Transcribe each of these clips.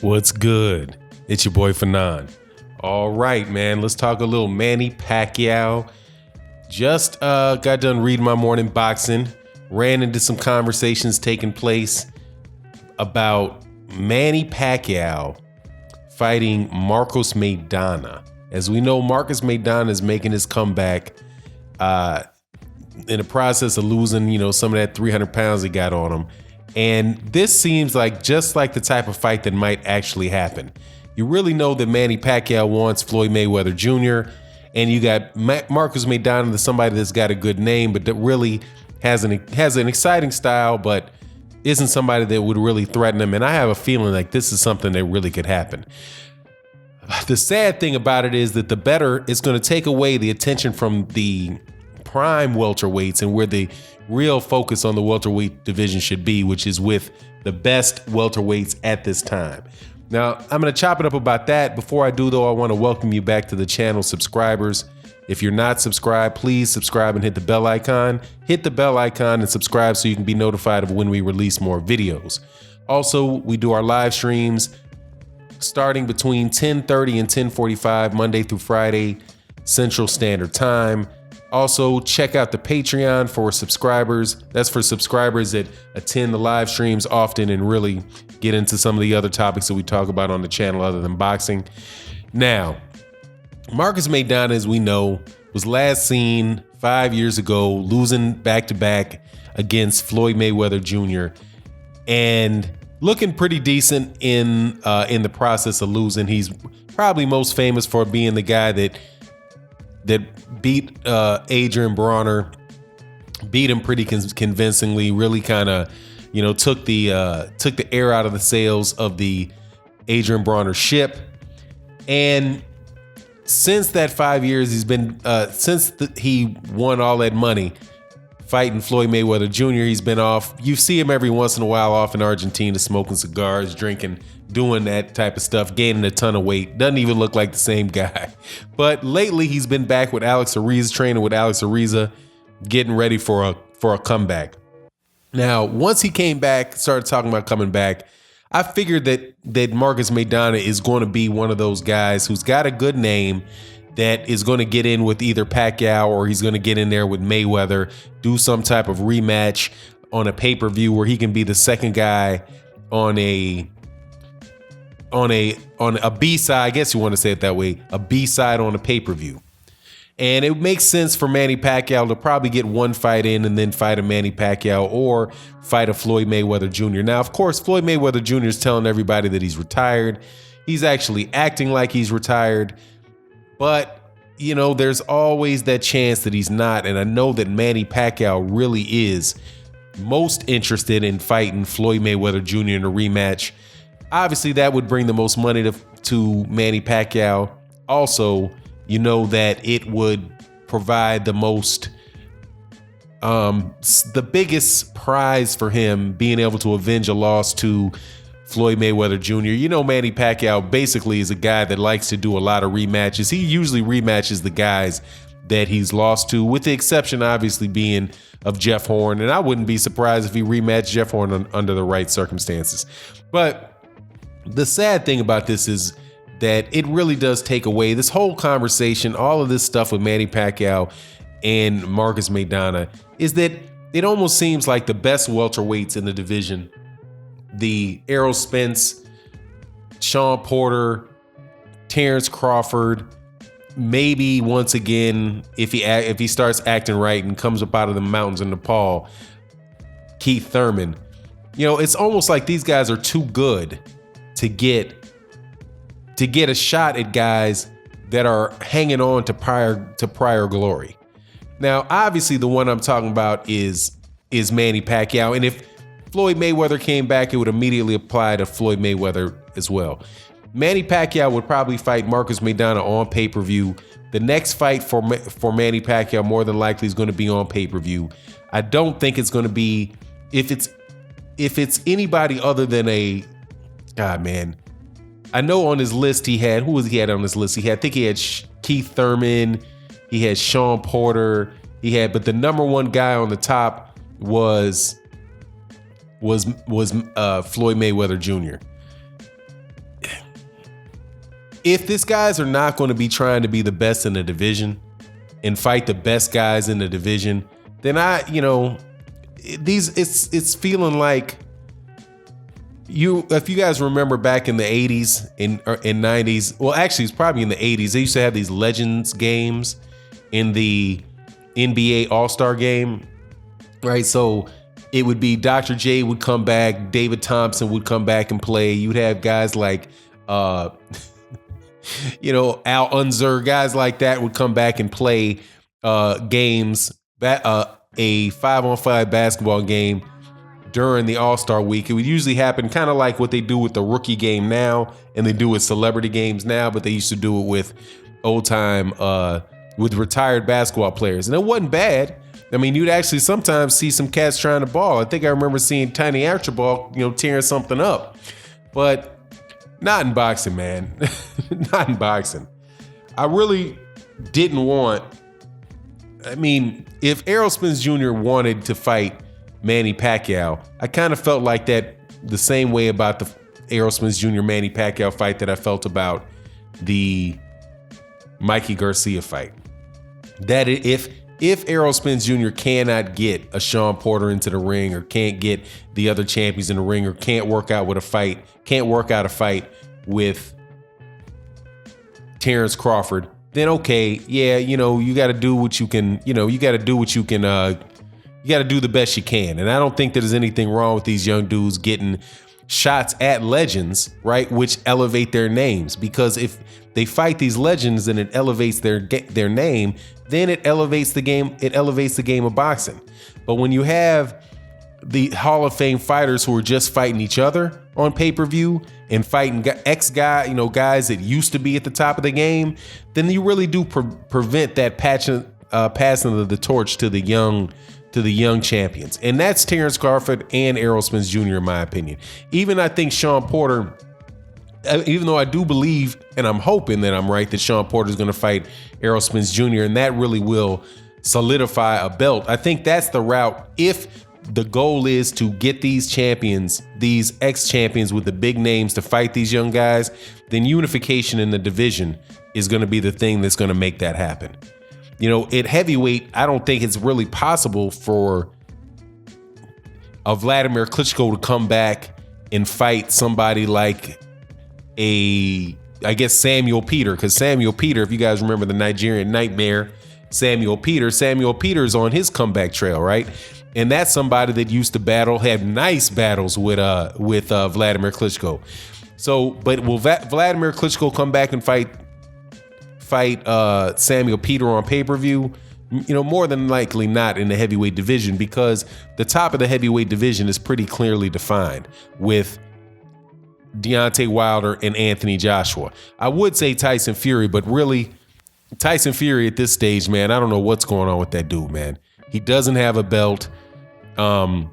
What's good? It's your boy Fanon. All right, man. Let's talk a little Manny Pacquiao. Just got done reading my morning boxing. Ran into some conversations taking place about Manny Pacquiao fighting Marcos Maidana. As we know, Marcos Maidana is making his comeback in the process of losing, some of that 300 pounds he got on him. And this seems like just like the type of fight that might actually happen. You really know that Manny Pacquiao wants Floyd Mayweather Jr. And you got Marcos Maidana, that's somebody that's got a good name, but that really has an exciting style, but isn't somebody that would really threaten him. And I have a feeling like this is something that really could happen. The sad thing about it is that the better is going to take away the attention from the prime welterweights and where the real focus on the welterweight division should be, which is with the best welterweights at this time. Now, I'm going to chop it up about that. Before I do, though, I want to welcome you back to the channel, subscribers. If you're not subscribed, please subscribe and hit the bell icon. Hit the bell icon and subscribe so you can be notified of when we release more videos. Also, we do our live streams starting between 10:30 and 10:45 Monday through Friday, Central Standard Time. Also, check out the Patreon for subscribers. That's for subscribers that attend the live streams often and really get into some of the other topics that we talk about on the channel other than boxing. Now, Marcos Maidana, as we know, was last seen 5 years ago losing back-to-back against Floyd Mayweather Jr. and looking pretty decent in the process of losing. He's probably most famous for being the guy that beat Adrian Bronner, beat him pretty convincingly, really kind of, took the air out of the sails of the Adrian Bronner ship. And since that 5 years, he's been, he won all that money fighting Floyd Mayweather Jr., he's been off. You see him every once in a while off in Argentina smoking cigars, drinking, doing that type of stuff, gaining a ton of weight. Doesn't even look like the same guy. But lately he's been back with Alex Ariza, training with Alex Ariza, getting ready for a comeback. Now, once he came back, started talking about coming back, I figured that Marcos Maidana is going to be one of those guys who's got a good name that is going to get in with either Pacquiao or he's going to get in there with Mayweather, do some type of rematch on a pay-per-view where he can be the second guy on a B-side, I guess you want to say it that way, a B-side on a pay-per-view. And it makes sense for Manny Pacquiao to probably get one fight in and then fight a Manny Pacquiao or fight a Floyd Mayweather Jr. Now, of course, Floyd Mayweather Jr. is telling everybody that he's retired. He's actually acting like he's retired. But, there's always that chance that he's not. And I know that Manny Pacquiao really is most interested in fighting Floyd Mayweather Jr. in a rematch. Obviously, that would bring the most money to Manny Pacquiao. Also, that it would provide the biggest prize for him, being able to avenge a loss to Floyd Mayweather Jr. Manny Pacquiao basically is a guy that likes to do a lot of rematches. He usually rematches the guys that he's lost to, with the exception obviously being of Jeff Horn. And I wouldn't be surprised if he rematched Jeff Horn under the right circumstances. But the sad thing about this is that it really does take away this whole conversation, all of this stuff with Manny Pacquiao and Marcos Maidana, is that it almost seems like the best welterweights in the division, the Errol Spence, Sean Porter, Terrence Crawford, maybe once again, if he starts acting right and comes up out of the mountains in Nepal, Keith Thurman. It's almost like these guys are too good to get a shot at guys that are hanging on to prior glory. Now, obviously, the one I'm talking about is Manny Pacquiao, and if Floyd Mayweather came back, it would immediately apply to Floyd Mayweather as well. Manny Pacquiao would probably fight Marcos Maidana on pay-per-view. The next fight for Manny Pacquiao more than likely is going to be on pay-per-view. I don't think it's going to be, if it's anybody other than I know on his list he had, who was he had on his list? I think he had Keith Thurman, he had Sean Porter, but the number one guy on the top was Floyd Mayweather Jr. if these guys are not going to be trying to be the best in the division and fight the best guys in the division, then it's feeling like if you guys remember back in the 80s and 90s, well, actually, it's probably in the 80s. They used to have these Legends games in the NBA All-Star game, right? So it would be Dr. J would come back, David Thompson would come back and play. You'd have guys like, Al Unser, guys like that would come back and play games, a 5-on-5 basketball game during the All-Star week. It would usually happen kind of like what they do with the rookie game now, and they do with celebrity games now, but they used to do it with old-time, with retired basketball players. And it wasn't bad. I mean, you'd actually sometimes see some cats trying to ball. I think I remember seeing Tiny Archibald, tearing something up. But not in boxing, man. Not in boxing. I really didn't want... I mean, if Errol Spence Jr. wanted to fight Manny Pacquiao, I kind of felt like that the same way about the Errol Spence Jr. Manny Pacquiao fight that I felt about the Mikey Garcia fight. That if Errol Spence Jr. cannot get a Sean Porter into the ring, or can't get the other champions in the ring, or can't work out a fight with Terrence Crawford, then okay, yeah, you got to do what you can, you got to do the best you can. And I don't think that there's anything wrong with these young dudes getting shots at legends, right? Which elevate their names, because if they fight these legends and it elevates their name, then it elevates the game. It elevates the game of boxing. But when you have the Hall of Fame fighters who are just fighting each other on pay-per-view and fighting guys that used to be at the top of the game, then you really do prevent that passing of the torch to the young champions. And that's Terrence Crawford and Errol Spence Jr. in my opinion. Even I think Sean Porter, even though I do believe, and I'm hoping that I'm right, that Sean Porter is going to fight Errol Spence Jr., and that really will solidify a belt. I think that's the route. If the goal is to get these champions, these ex-champions with the big names to fight these young guys, then unification in the division is going to be the thing that's going to make that happen. At heavyweight, I don't think it's really possible for a Vladimir Klitschko to come back and fight somebody like Samuel Peter, because Samuel Peter, if you guys remember the Nigerian Nightmare, Samuel Peter's on his comeback trail, right? And that's somebody that used to had nice battles with Vladimir Klitschko. So, but will Vladimir Klitschko come back and fight Samuel Peter on pay-per-view? More than likely not in the heavyweight division, because the top of the heavyweight division is pretty clearly defined with Deontay Wilder and Anthony Joshua. I would say Tyson Fury, but really Tyson Fury at this stage, man, I don't know what's going on with that dude, man. He doesn't have a belt.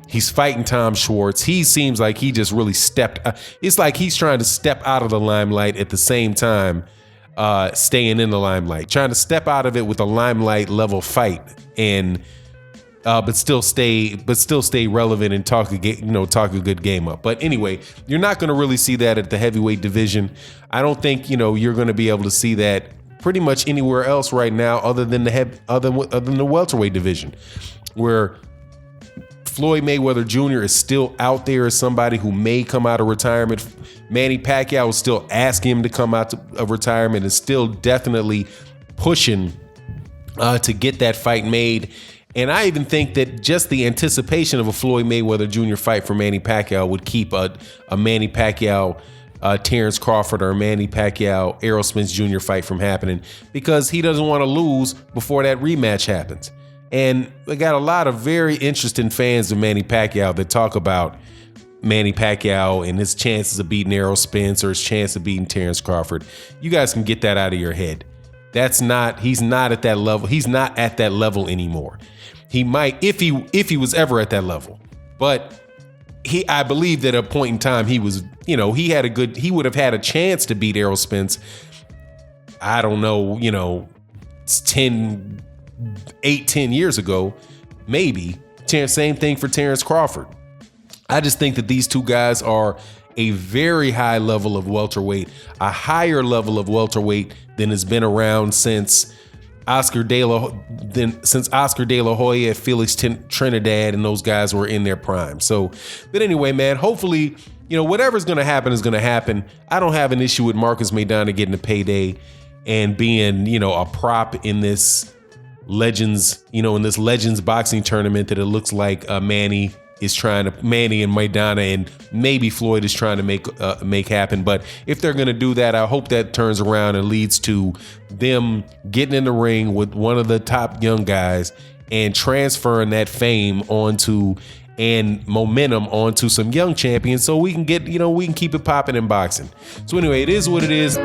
He's fighting Tom Schwartz. He seems like he just really it's like he's trying to step out of the limelight at the same time staying in the limelight, trying to step out of it with a limelight level fight, and but still stay relevant and talk a good game up. But anyway, you're not going to really see that at the heavyweight division. I don't think you're going to be able to see that pretty much anywhere else right now, other than the welterweight division, where Floyd Mayweather Jr. is still out there as somebody who may come out of retirement. Manny Pacquiao is still asking him to come out of retirement, and still definitely pushing to get that fight made. And I even think that just the anticipation of a Floyd Mayweather Jr. fight for Manny Pacquiao would keep a Manny Pacquiao Terrence Crawford or Manny Pacquiao Errol Spence Jr. fight from happening, because he doesn't want to lose before that rematch happens. And we got a lot of very interesting fans of Manny Pacquiao that talk about Manny Pacquiao and his chances of beating Errol Spence or his chance of beating Terrence Crawford. You guys can get that out of your head. He's not at that level. He's not at that level anymore. He might, if he was ever at that level, but I believe that at a point in time he was, he would have had a chance to beat Errol Spence. I don't know, 10 years ago, maybe. Same thing for Terrence Crawford. I just think that these two guys are a very high level of welterweight, a higher level of welterweight than has been around since Oscar De La Hoya, Felix Trinidad, and those guys were in their prime. So, but anyway, man, hopefully, whatever's going to happen is going to happen. I don't have an issue with Marcus Maidana getting a payday and being, a prop in this Legends boxing tournament that it looks like Manny and Maidana and maybe Floyd is trying to make happen. But if they're going to do that, I hope that turns around and leads to them getting in the ring with one of the top young guys and transferring that fame and momentum onto some young champions so we can get, we can keep it popping in boxing. So anyway, it is what it is.